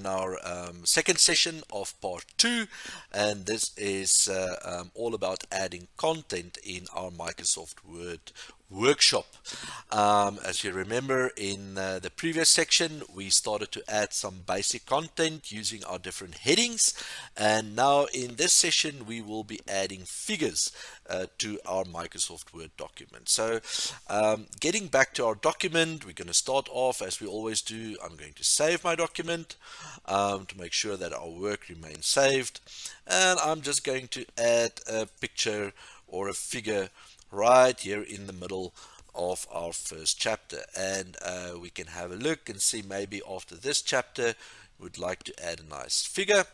our second session of part 2, and this is all about adding content in our Microsoft Word workshop. As you remember, in the previous section we started to add some basic content using our different headings, and now in this session we will be adding figures to our Microsoft Word document. So getting back to our document, we're going to start off as we always do. I'm going to save my document to make sure that our work remains saved, and I'm just going to add a picture or a figure right here in the middle of our first chapter, and we can have a look and see maybe after this chapter we'd like to add a nice figure.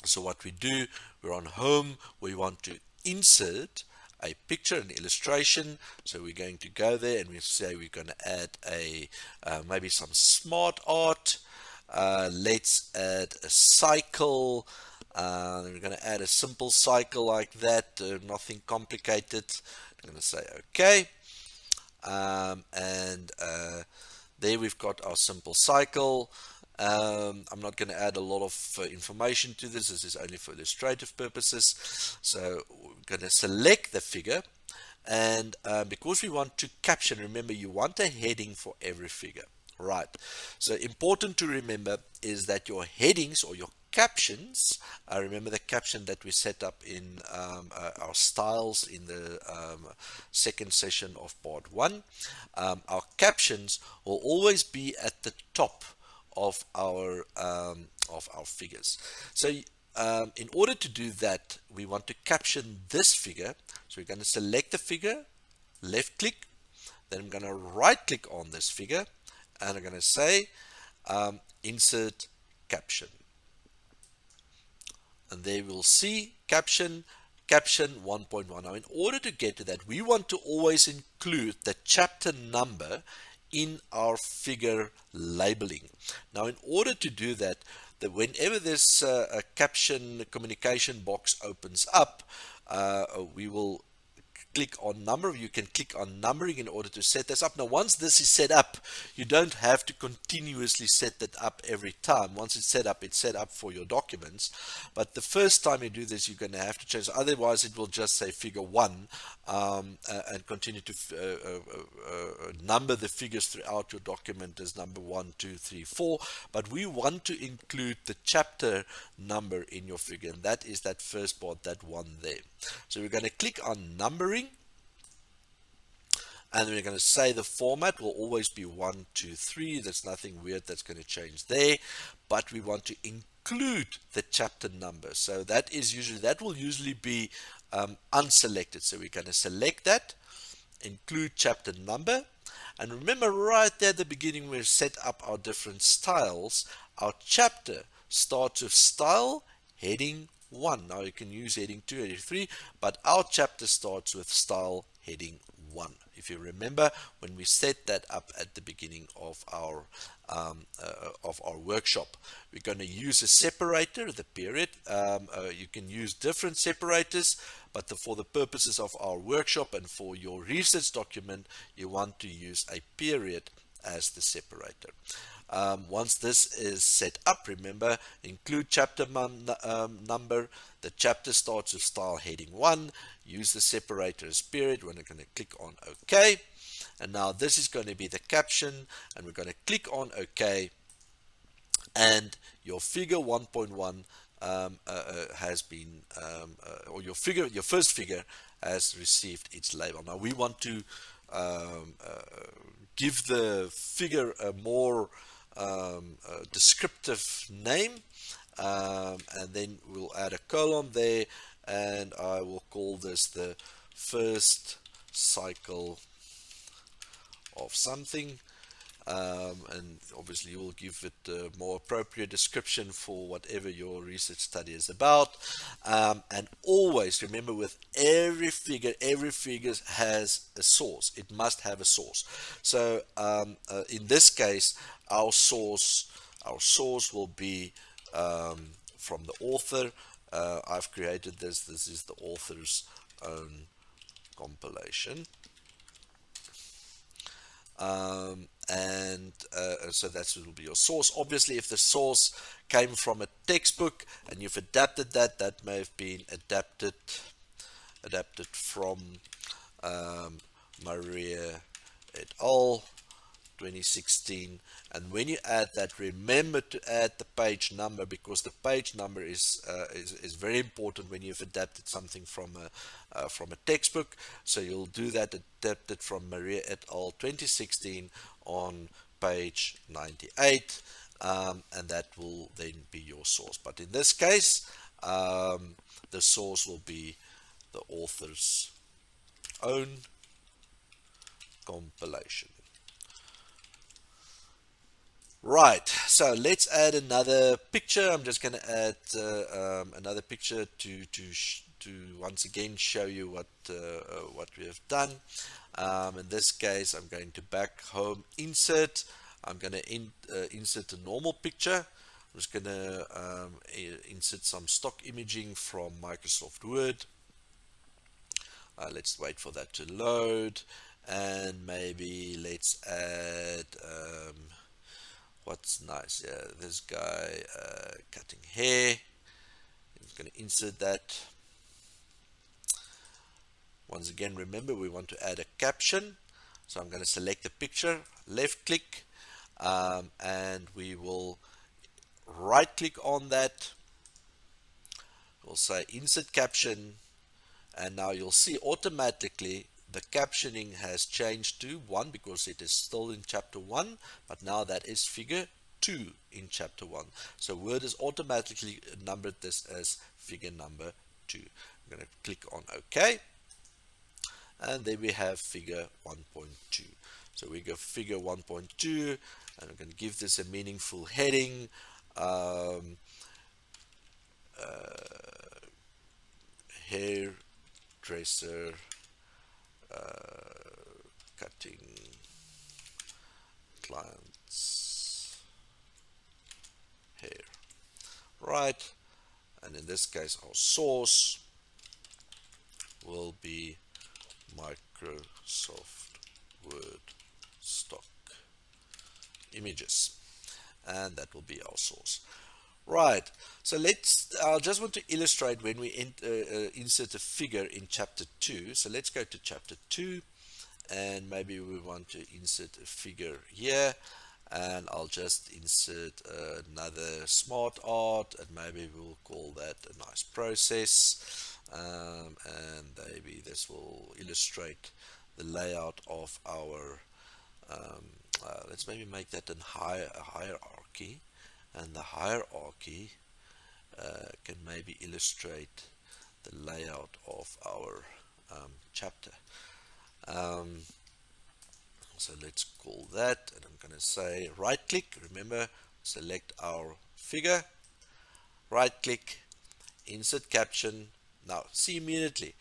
So what we do, we're on home, we want to insert a picture, an illustration. So we're going to go there and we say we're going to add a maybe some smart art. Let's add a cycle. We're going to add a simple cycle like that, nothing complicated. I'm going to say okay, and there we've got our simple cycle. I'm not going to add a lot of information to this. This is only for illustrative purposes. So we're going to select the figure, and because we want to caption, remember you want a heading for every figure, right? So important to remember is that your headings or your captions, remember the caption that we set up in our styles in the second session of part 1. Our captions will always be at the top of our figures. So in order to do that, we want to caption this figure. So we're going to select the figure, left click, then I'm going to right click on this figure, and I'm going to say insert caption. And there we'll see caption 1.1. Now in order to get to that, we want to always include the chapter number in our figure labeling. Now in order to do that, whenever this a caption communication box opens up, we will click on number. You can click on numbering in order to set this up. Now once this is set up, you don't have to continuously set that up every time. Once it's set up for your documents, but the first time you do this you're going to have to change, otherwise it will just say figure 1 and continue to number the figures throughout your document as number 1, 2, 3, 4. But we want to include the chapter number in your figure, and that is that first part, that one there. So we're going to click on numbering, and we're going to say the format will always be 1, 2, 3. There's nothing weird that's going to change there, but we want to include the chapter number. So that will usually be unselected. So we're going to select that, include chapter number, and remember right there at the beginning we set up our different styles. Our chapter starts with style heading 1. Now you can use heading 2, heading 3, but our chapter starts with style heading 1. If you remember when we set that up at the beginning of our workshop, we're going to use a separator, the period. You can use different separators, but for the purposes of our workshop and for your research document, you want to use a period as the separator. Once this is set up, remember, include chapter number. The chapter starts with style heading 1. Use the separator as period. We're going to click on OK. And now this is going to be the caption, and we're going to click on OK. And your figure 1.1 has been, or your first figure has received its label. Now we want to give the figure a more descriptive name, and then we'll add a column there, and I will call this the first cycle of something, and obviously you will give it a more appropriate description for whatever your research study is about. And always remember, with every figure has a source. It must have a source. So in this case, our source will be from the author. I've created this is the author's own compilation. and so that will be your source. Obviously, if the source came from a textbook and you've adapted that, that may have been adapted from Maria et al. 2016. And when you add that, remember to add the page number, because the page number is very important when you've adapted something from a textbook. So you'll do that, adapted from Maria et al. 2016 on page 98, and that will then be your source. But in this case, the source will be the author's own compilation. Right, so let's add another picture. I'm just going to add another picture to once again show you what we have done. In this case, I'm going to back home insert. I'm going to insert a normal picture. I'm just going to insert some stock imaging from Microsoft Word. Let's wait for that to load, and maybe let's add what's nice, yeah, this guy cutting hair. I'm going to insert that. Once again, remember we want to add a caption, so I'm going to select the picture, left click, and we will right click on that. We'll say insert caption, and now you'll see automatically the captioning has changed to 1 because it is still in chapter 1, but now that is figure 2 in chapter 1. So Word has automatically numbered this as figure number 2. I'm going to click on OK, and then we have figure 1.2. So we go figure 1.2, and I'm going to give this a meaningful heading. Hairdresser cutting clients hair. Right, and in this case our source will be Microsoft Word stock images, and that will be our source. Right, so I just want to illustrate when we insert a figure in chapter 2. So let's go to chapter 2, and maybe we want to insert a figure here, and I'll just insert another smart art, and maybe we'll call that a nice process, and maybe this will illustrate the layout of our let's maybe make that a hierarchy, and the hierarchy can maybe illustrate the layout of our chapter. So let's call that, and I'm going to say right click, remember, select our figure, right click, insert caption. Now see immediately,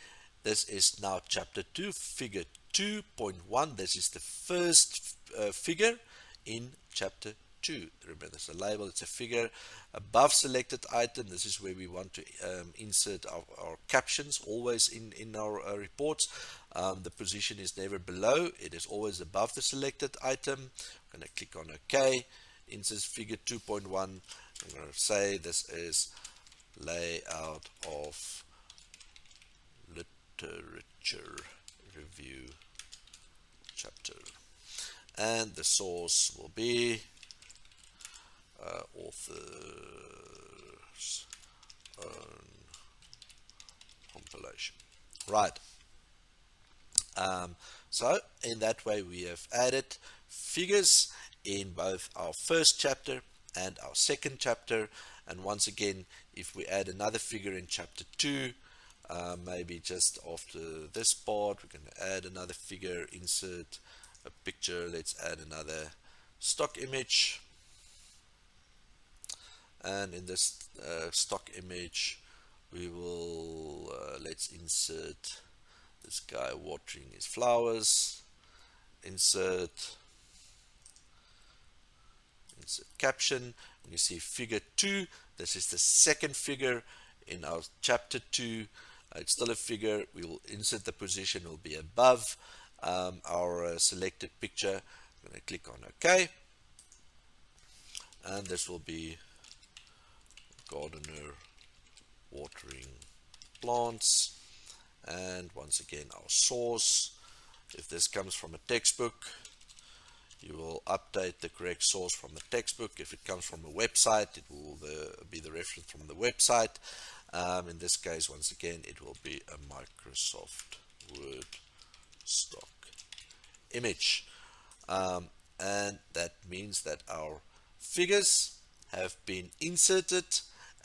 this is now chapter 2, figure 2.1. This is the first figure in chapter 2. Remember, there's a label, it's a figure. Above selected item, this is where we want to insert our captions, always in our reports. The position is never below, it is always above the selected item. I'm going to click on OK, insert figure 2.1. I'm going to say this is layout of literature review chapter, and the source will be author's own compilation. Right, so in that way we have added figures in both our first chapter and our second chapter. And once again, if we add another figure in chapter 2, maybe just after this part, we're going to add another figure, insert a picture. Let's add another stock image, and in this stock image we will let's insert this guy watering his flowers. Insert caption, and you see figure 2. This is the second figure in our chapter 2. It's still a figure. We will insert the position, will be above our selected picture. I'm going to click on OK, and this will be gardener watering plants. And once again, our source, if this comes from a textbook, you will update the correct source from the textbook. If it comes from a website, it will be the reference from the website. In this case, once again, it will be a Microsoft Word stock image. And that means that our figures have been inserted,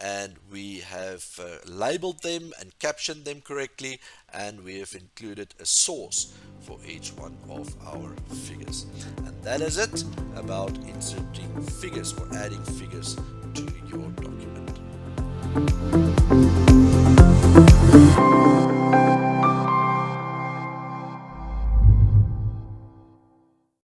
and we have labeled them and captioned them correctly, and we have included a source for each one of our figures. And that is it about inserting figures or adding figures to your document.